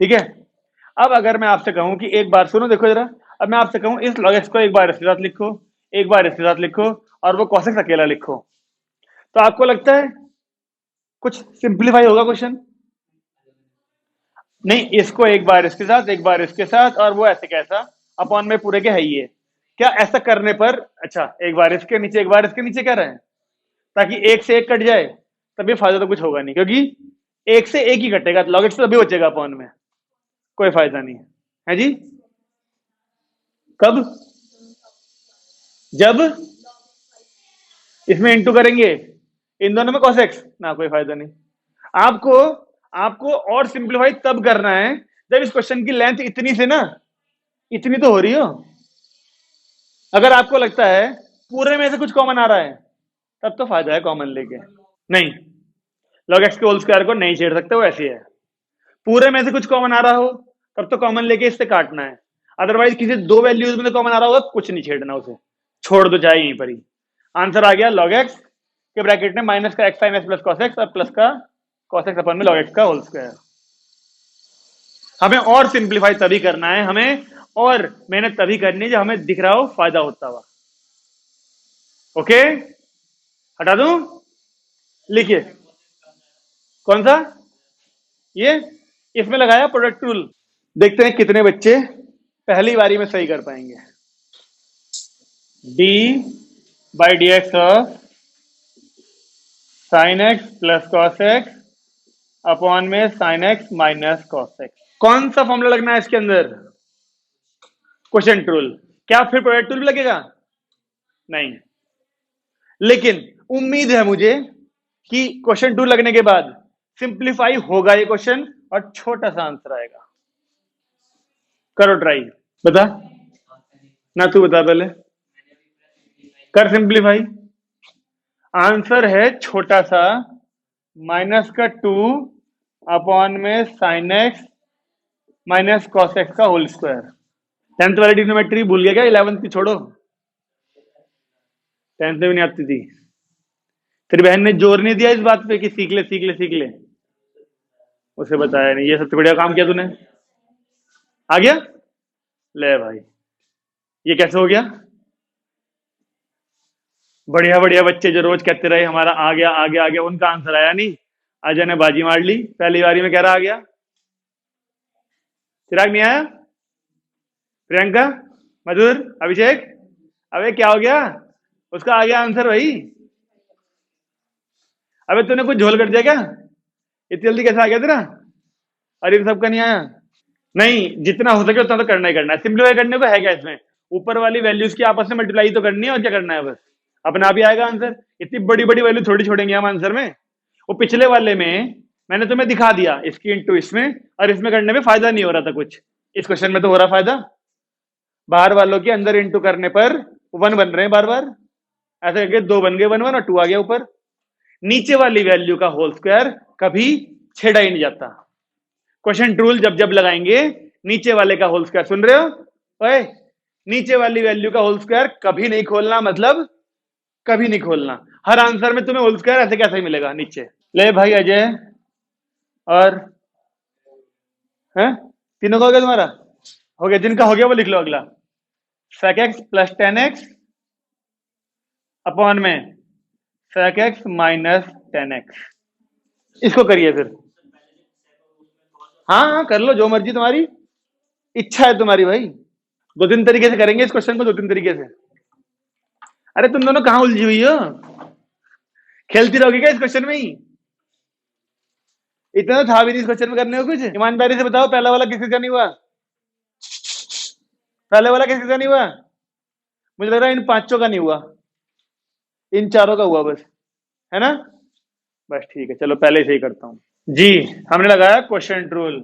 ठीक है। अब अगर मैं आपसे कहूं कि एक बार सुनो, देखो जरा, अब मैं आपसे कहूं इस log x को एक बार इसके साथ लिखो, एक बार इसके साथ लिखो और वो cos x अकेला लिखो, तो आपको लगता है कुछ सिंप्लीफाई होगा क्वेश्चन? नहीं, इसको एक बार इसके साथ एक बार इसके साथ और वो ऐसे कैसा अपॉन में पूरे के है ही है। क्या ऐसा करने पर, अच्छा एक बार इसके नीचे एक बार इसके नीचे क्या रहे, ताकि एक से एक कट जाए, तभी फायदा तो कुछ होगा नहीं, क्योंकि एक से एक ही कटेगा तो लॉग एक्स तो तभी बचेगा अपॉन में, कोई फायदा नहीं है जी। कब? जब इसमें इंटू करेंगे, इन दोनों में cos x ना, कोई फायदा नहीं। आपको और सिंप्लीफाई तब करना है जब इस क्वेश्चन की लेंथ इतनी से ना, इतनी तो हो रही हो। अगर आपको लगता है पूरे में से कुछ कॉमन आ रहा है, तब तो फायदा है कॉमन लेके। नहीं, log x के होल स्क्वायर को नहीं छेड़ सकते, वो ऐसी है। पूरे में से कुछ कॉमन आ रहा हो तब तो कॉमन लेके इससे काटना है, अदरवाइज किसी दो वैल्यूज में तो कॉमन आ रहा होगा, कुछ नहीं छेड़ना, उसे छोड़ दो जाए यहीं पर ही। आंसर आ गया log x के ब्रैकेट में माइनस का x sin x plus cos x और प्लस का cos x अपन में log x का होल स्क्वायर। हमें और सिंप्लीफाई तभी करना है, हमें और मेहनत तभी करनी है जब हमें दिख रहा हो फायदा होता हुआ। ओके, हटा दूं? लिखिए कौन सा, ये इसमें लगाया प्रोडक्ट रूल। देखते हैं कितने बच्चे पहली बारी में सही कर पाएंगे। D by D x of sine x plus cos x upon में sine x minus cos x. कौन सा फॉर्मूला लगना है इसके अंदर? Quotient rule. क्या फिर प्रोडक्ट रूल लगेगा? नहीं, लेकिन उम्मीद है मुझे कि क्वेश्चन टू लगने के बाद सिंप्लीफाई होगा ये क्वेश्चन और छोटा सा आंसर आएगा। करो ट्राई, बता ना, तू बता पहले, कर सिंप्लीफाई। आंसर है छोटा सा माइनस का 2 अपॉन में sine x minus cos x का होल स्क्वायर। 10th वाली ट्रिग्नोमेट्री भूल गया क्या? 11th की छोड़ो, 10th में भी नहीं आती थी। तेरी बहन ने जोर नहीं दिया इस बात पे कि सीख ले सीख ले सीख ले, उसे बताया नहीं। ये सबसे बढ़िया काम किया तूने। आ गया? ले भाई, ये कैसे हो गया? बढ़िया बढ़िया बच्चे जो रोज कहते रहे हमारा आ गया आ गया आ गया, उनका आंसर आया नहीं। अजय ने बाजी मार ली, पहली बारी में कह रहा आ गया। चिराग नहीं आया? प्रियंका, मधुर, अभिषेक, अबे क्या हो गया? उसका आ गया आंसर भाई। अबे तूने कुछ झोल कर दिया क्या? इतनी जल्दी कैसे आ गया तेरा? अरे इन सबका नहीं आया। नहीं, जितना हो सके उतना तो करना ही करना है। सिंप्लीफाई करने को है क्या इसमें? ऊपर वाली वैल्यूज की आपस में मल्टीप्लाई तो करनी है, और क्या करना है, बस अपने आप ही आएगा आंसर। इतनी बड़ी बड़ी वैल्यू थोड़ी छोड़ेंगे हम आंसर में। वो पिछले वाले में मैंने तुम्हें दिखा दिया इसकी इंटू इसमें, और इसमें करने में फायदा नहीं हो रहा था कुछ। इस क्वेश्चन में तो हो रहा फायदा। बाहर वालों के अंदर इंटू करने पर 1 बन रहे हैं बार बार, ऐसे करके 2 बन गए 1 1 और 2 आ गया ऊपर। नीचे वाली वैल्यू का होल स्क्वायर कभी छेड़ा ही नहीं जाता। क्वेश्चन रूल जब जब लगाएंगे नीचे वाले का होल स्क्वायर, सुन रहे हो ओए? नीचे वाली वैल्यू का होल स्क्वायर कभी नहीं खोलना, मतलब कभी नहीं खोलना। हर आंसर में तुम्हें होल स्क्वायर ऐसे कैसे ही मिलेगा नीचे। ले भाई अजय, और है तीनों का हो गया तुम्हारा? हो गया, जिनका हो गया वो लिख लो अगला। sec x plus 10x upon में sec x माइनस 10x। इसको करिए फिर। हाँ हाँ कर लो, जो मर्जी तुम्हारी इच्छा है तुम्हारी भाई। 2-3 तरीके से करेंगे इस क्वेश्चन को, 2-3 तरीके से। अरे तुम दोनों कहां उलझी हुई हो? खेलती रहोगी क्या इस क्वेश्चन में ही? इतना तो था भी नहीं इस क्वेश्चन में करने को कुछ। ईमानदारी से बताओ, पहला वाला किसका नहीं हुआ? पहले वाला किसका नहीं हुआ? मुझे लग रहा है इन 5 का नहीं हुआ, इन 4 का हुआ बस, है ना? बस ठीक है, चलो पहले से ही करता हूं जी। हमने लगाया क्वेश्चन रूल,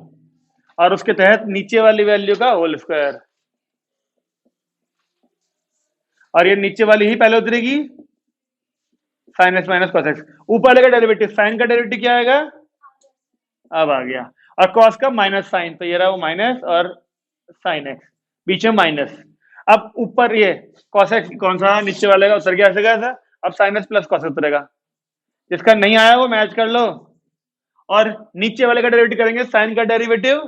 और उसके तहत नीचे वाली वैल्यू का होल स्क्वायर, और ये नीचे वाली ही पहले उतरेगी, sign x minus cos x. ऊपर वाले का डेरिवेटिव, साइन का डेरिवेटिव क्या आएगा? अब आ गया। और कॉस का माइनस साइन, तो ये रहा वो माइनस, और साइन एक्स बीच में माइनस। अब ऊपर ये कॉस एक्स कौन सा नीचे वाले का उतर गया, ऐसे कैसा? अब साइन एक्स प्लस कॉस उतरेगा। जिसका नहीं आया वो मैच कर लो, और नीचे वाले का डेरिवेटिव करेंगे, साइन का डेरिवेटिव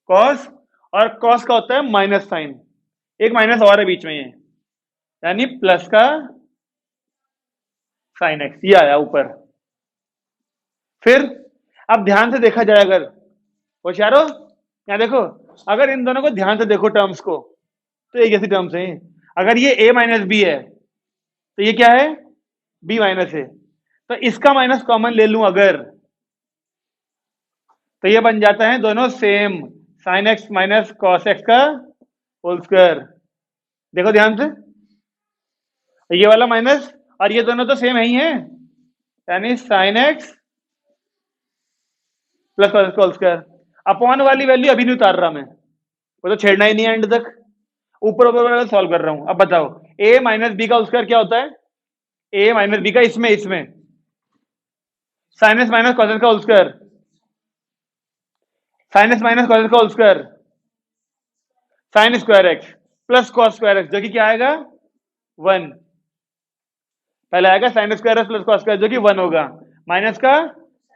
कॉस, और कॉस का होता है माइनस साइन, एक माइनस और है बीच में, ये यानी प्लस का साइन एक्स, ये आया ऊपर। फिर अब ध्यान से देखा जाए, अगर होशियारो यहाँ देखो, अगर इन दोनों को ध्यान से देखो टर्म्स को, तो एक जैसी टर्म्स हैं। अगर ये a माइनस बी है तो ये क्या है? b माइनस है। तो इसका माइनस कॉमन ले लूं अगर, तो ये बन जाता है दोनों same, sign x minus cos x का होल स्क्वायर। देखो ध्यान से, ये वाला माइनस और ये दोनों तो सेम है ही हैं, यानी साइन एक्स प्लस कॉस का होल स्क्वायर। अपॉन वाली वैल्यू अभी नहीं उतार रहा मैं, वो तो छेड़ना ही नहीं है एंड तक, ऊपर ऊपर वाला सॉल्व कर रहा हूं। अब बताओ a माइनस बी का होल स्क्वायर क्या होता है? a माइनस बी का इसमें sine x minus cos x का whole square, sine x minus cos x का whole square, sine square x plus cos square x, जो कि क्या आएगा? 1। पहले आएगा sine square x plus cos square, जो कि 1 होगा, माइनस का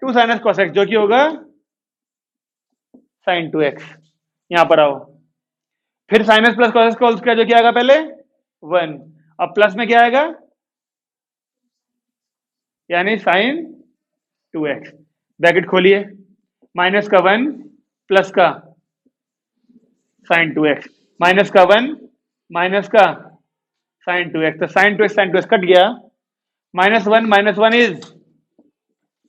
2 साइन एक्स कॉस एक्स, जो कि होगा साइन 2x। यहां पर आओ, फिर sign x plus cos x का होल स्क्वायर जो क्या आएगा पहले 1, अब प्लस में क्या आएगा यानी साइन 2x, ब्रैकेट खोलिए, माइनस का 1 प्लस का साइन 2x, माइनस का 1 माइनस का साइन 2x, तो साइन 2x कट गया, माइनस वन इज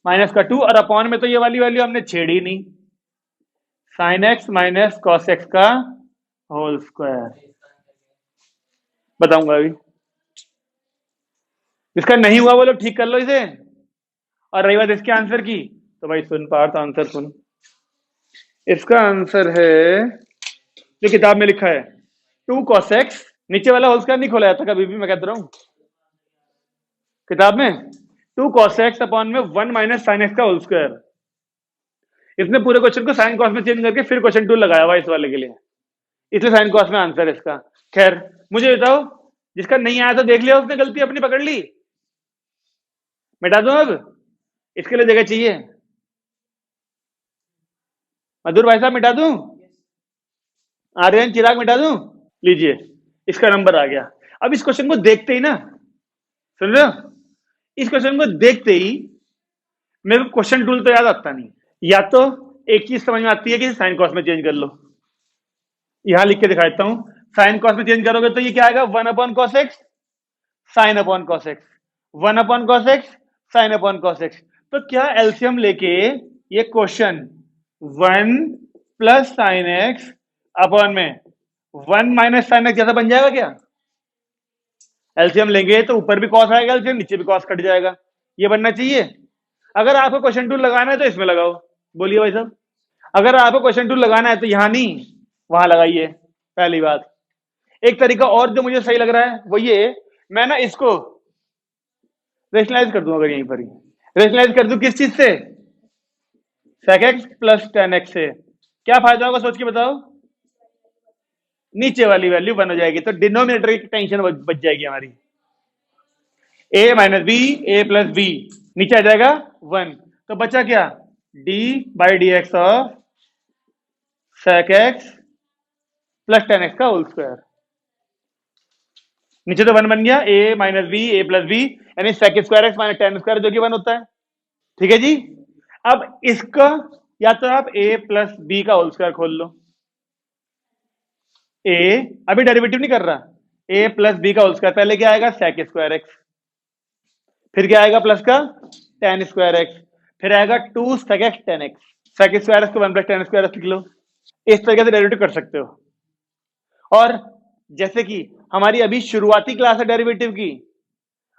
माइनस का 2, और अपॉन में तो ये वाली वैल्यू हमने छेड़ी नहीं, sign x minus cos x का होल स्क्वायर। बताऊंगा अभी, जिसका नहीं हुआ वो लोग ठीक कर लो इसे। और रही बात इसके आंसर की, तो भाई सुन पार्थ आंसर सुन, इसका आंसर है जो किताब में लिखा है 2 cos x, नीचे वाला होल स्क्वायर नहीं खोला जाता कभी भी, मैं कहता रहा हूं किताब में 2 cos x अपॉन में 1 माइनस साइन एक्स का होल स्क्वायर। इसने पूरे क्वेश्चन को साइन कॉस में चेंज करके फिर क्वेश्चन 2 लगाया हुआ इस वाले के लिए, इसलिए साइन कॉस में आंसर है इसका। खैर मुझे बताओ, जिसका नहीं आया तो देख लिया उसने, गलती अपनी पकड़ ली, मिटा दो अब, इसके लिए जगह चाहिए। मधुर भाई साहब मिटा दूं, आर्यन चिराग मिटा दूं, लीजिए इसका नंबर आ गया। अब इस क्वेश्चन को देखते ही ना, सुन रहे हो, इस क्वेश्चन को देखते ही मेरे को क्वेश्चन टूल तो याद आता नहीं, या तो एक चीज समझ में आती है कि साइन कॉस में चेंज कर लो, यहां लिख के दिखा देता हूं, साइन कॉस में चेंज करोगे तो ये क्या आएगा 1 upon cos x sine upon cos x, 1 upon cos x sine upon cos x. तो क्या एलसीएम लेके ये question 1 plus sine x upon में 1 माइनस साइन एक्स जैसा बन जाएगा क्या? एलसीएम लेंगे तो ऊपर भी कॉस आएगा, एलसीएम नीचे भी कॉस कट जाएगा, ये बनना चाहिए। अगर आपको क्वेश्चन टूल लगाना है तो इसमें लगाओ, बोलिए भाई साहब, अगर आपको क्वेश्चन टूल लगाना है तो यहां नहीं वहां लगाइए, पहली बात। एक तरीका और जो मुझे सही लग रहा है वो ये, मैं ना इसको रेशनलाइज कर दूं, अगर यहीं पर ही रेशनलाइज कर दूं किस चीज से, sec x plus ten x से, क्या फायदा होगा सोच के बताओ, नीचे वाली वैल्यू 1 हो जाएगी, तो डिनोमिनेटर की टेंशन बच जाएगी हमारी, a minus B A plus B, नीचे आ जाएगा 1, तो बचा क्या d by D x of sec x plus ten X का होल स्क्वायर, नीचे तो 1 बन गया, a minus B A plus B, यानी sec square X minus ten square जो कि 1 होता है, ठीक है जी। अब इसका या तो आप a प्लस बी का होल स्क्वायर खोल लो, a अभी डेरिवेटिव नहीं कर रहा, a प्लस बी का होल स्क्वायर, पहले क्या आएगा sec स्क्वायर एक्स, फिर क्या आएगा प्लस का टेन स्क्वायर एक्स, फिर आएगा 2 sec x ten x, sec square x को 1 प्लस टेन स्क्वायर एक्स लिख लो, इस तरीके से डेरिवेटिव कर सकते हो। और जैसे कि हमारी अभी शुरुआती क्लास है डेरिवेटिव की,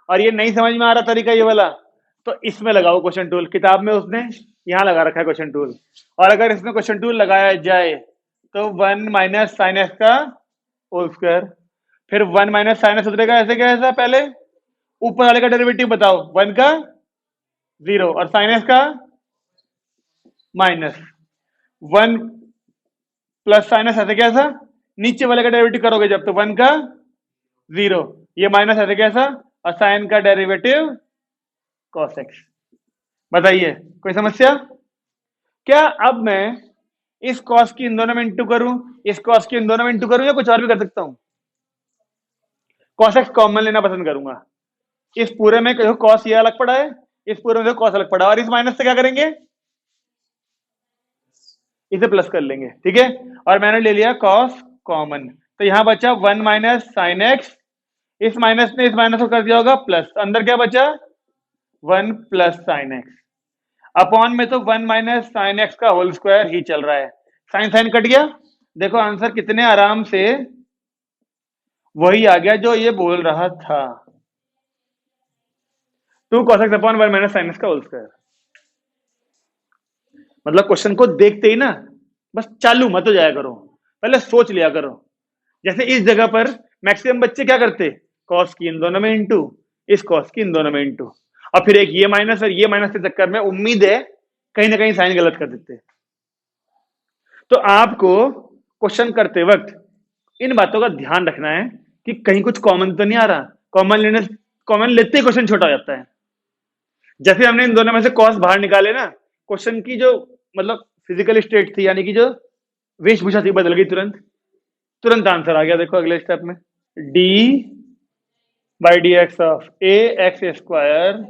और ये नहीं समझ में आ रहा तरीका ये वाला, तो इसमें लगाओ क्वेश्चन टूल, किताब में उसने यहां लगा रखा है क्वेश्चन टूल, और अगर इसमें क्वेश्चन टूल लगाया जाए तो 1 माइनस साइन एक्स का होल स्क्वायर, फिर 1 माइनस साइन एक्स उतरेगा ऐसे क्या, ऐसा पहले ऊपर वाले का डेरिवेटिव बताओ, 1 का 0 और साइन एक्स का माइनस 1 प्लस साइन एक्स ऐसे कैसा, नीचे वाले का डेरिवेटिव करोगे जब तो 1 का 0, ये माइनस ऐसे कैसा, और साइन का डेरिवेटिव कॉस एक्स। बताइए कोई समस्या क्या? अब मैं इस कॉस की इन दोनों में इंटू करूं, इस कॉस की इन दोनों में इंटू करूं, या कुछ और भी कर सकता हूं? कॉस एक्स कॉमन लेना पसंद करूंगा, इस पूरे में कॉस ये अलग पड़ा है, इस पूरे में कॉस अलग पड़ा है, और इस माइनस से क्या करेंगे, इसे प्लस कर लेंगे, ठीक है। और मैंने ले लिया कॉस कॉमन, तो यहां बचा 1 माइनस साइन एक्स, इस माइनस ने इस माइनस को कर दिया होगा प्लस, अंदर क्या बचा 1 प्लस साइन एक्स, अपॉन में तो 1 माइनस साइन एक्स का होल स्क्वायर ही चल रहा है, साइन साइन कट गया, देखो आंसर कितने आराम से वही आ गया जो ये बोल रहा था, 2 cos x upon 1 minus sine x का होल स्क्वायर। मतलब क्वेश्चन को देखते ही ना बस चालू मत हो जाया करो, पहले सोच लिया करो। जैसे इस जगह पर मैक्सिमम बच्चे क्या करते, कॉस की इन दोनों में इंटू, इस कॉस की इन दोनों में इंटू, और फिर एक ये माइनस और ये माइनस के चक्कर में उम्मीद है कहीं ना कहीं साइन गलत कर देते। तो आपको क्वेश्चन करते वक्त इन बातों का ध्यान रखना है कि कहीं कुछ कॉमन तो नहीं आ रहा, कॉमन लेते ही क्वेश्चन छोटा हो जाता है। जैसे हमने इन दोनों में से कॉस बाहर निकाले ना, क्वेश्चन की जो मतलब फिजिकल स्टेट थी, यानी कि जो वेशभूषा थी, बदल गई तुरंत। तुरंत आंसर आ गया। देखो अगले स्टेप में D by D x of A x square,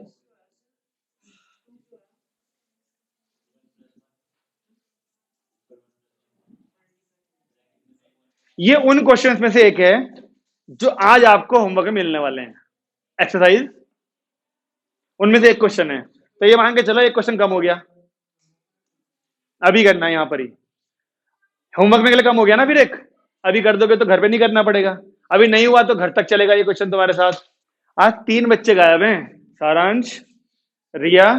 ये उन क्वेश्चंस में से एक है जो आज आपको होमवर्क में मिलने वाले हैं, एक्सरसाइज उनमें से एक क्वेश्चन है। तो ये मान के चलो एक क्वेश्चन कम हो गया, अभी करना है यहां पर ही, होमवर्क में के लिए कम हो गया ना, फिर एक अभी कर दोगे तो घर पे नहीं करना पड़ेगा, अभी नहीं हुआ तो घर तक चलेगा ये क्वेश्चन तुम्हारे साथ। आज 3 बच्चे गायब हैं, सारांश, रिया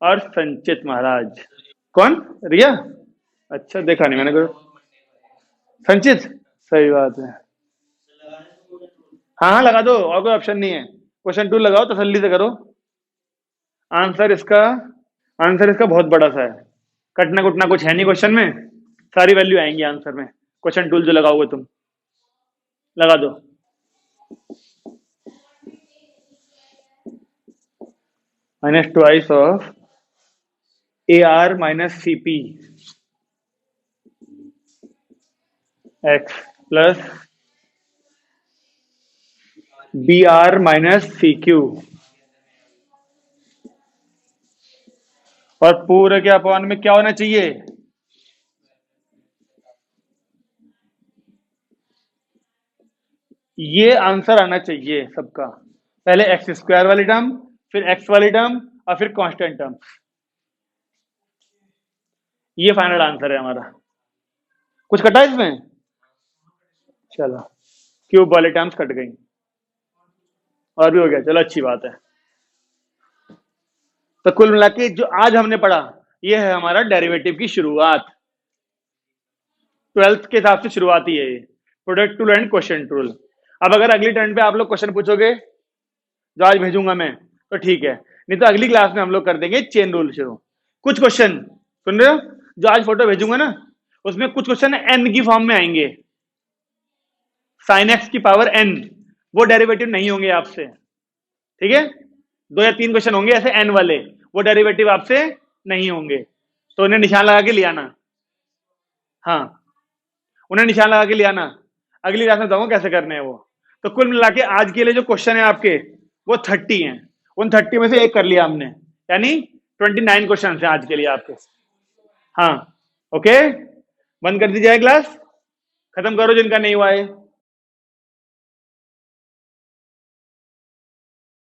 और संचित महाराज। कौन? रिया? अच्छा देखा नहीं मैंने को। संचित? सही बात है। हाँ हाँ लगा दो, और कोई ऑप्शन नहीं है। क्वेश्चन 2 लगाओ, तसल्ली से करो। आंसर इसका आंसर इसका बहुत बड़ा सा है, कटना कुटना कुछ है नहीं क्वेश्चन में, सारी वैल्यू आएंगी आंसर में। क्वेश्चन 2 जो लगाओगे तुम, लगा दो। Minus twice of A R minus C P X plus B R minus C Q, और पूरे के अपॉन में क्या होना चाहिए? ये आंसर आना चाहिए सबका, पहले एक्स स्क्वायर वाली टर्म, फिर एक्स वाली टर्म, और फिर कांस्टेंट टर्म। ये फाइनल आंसर है हमारा। कुछ कटा इसमें? चलो क्यूब वाली टर्म्स कट गई, और भी हो गया, चलो अच्छी बात है। तो कुल मिला के जो आज हमने पढ़ा, ये है हमारा डेरिवेटिव की शुरुआत। 12th के हिसाब से शुरुआती है ये, product tool and question tool. अब अगर अगली टर्न पे आप लोग क्वेश्चन पूछोगे जो आज भेजूंगा मैं, तो ठीक है, नहीं तो अगली क्लास में हम लोग कर देंगे चेन रूल शुरू। कुछ क्वेश्चन सुन रहे हो, जो आज फोटो भेजूंगा ना, उसमें कुछ क्वेश्चन एन की फॉर्म में आएंगे, साइन एक्स की पावर एन, वो डेरिवेटिव नहीं होंगे आपसे, ठीक है? 2 या 3 क्वेश्चन होंगे ऐसे एन वाले, वो डेरिवेटिव आपसे नहीं होंगे, तो उन्हें निशान लगा के लिया ना। हाँ, उन्हें निशान लगा के लिया ना, अगली क्लास में बताऊंगा कैसे करने हैं वो। तो कुल मिला के आज के लिए जो क्वेश्चन है आपके, वो 30 हैं, उन 30 में से एक कर लिया हमने, यानी 29 क्वेश्चन हैं आज के लिए आपके। हाँ ओके, बंद कर दीजिए क्लास, खत्म करो जिनका नहीं हुआ है।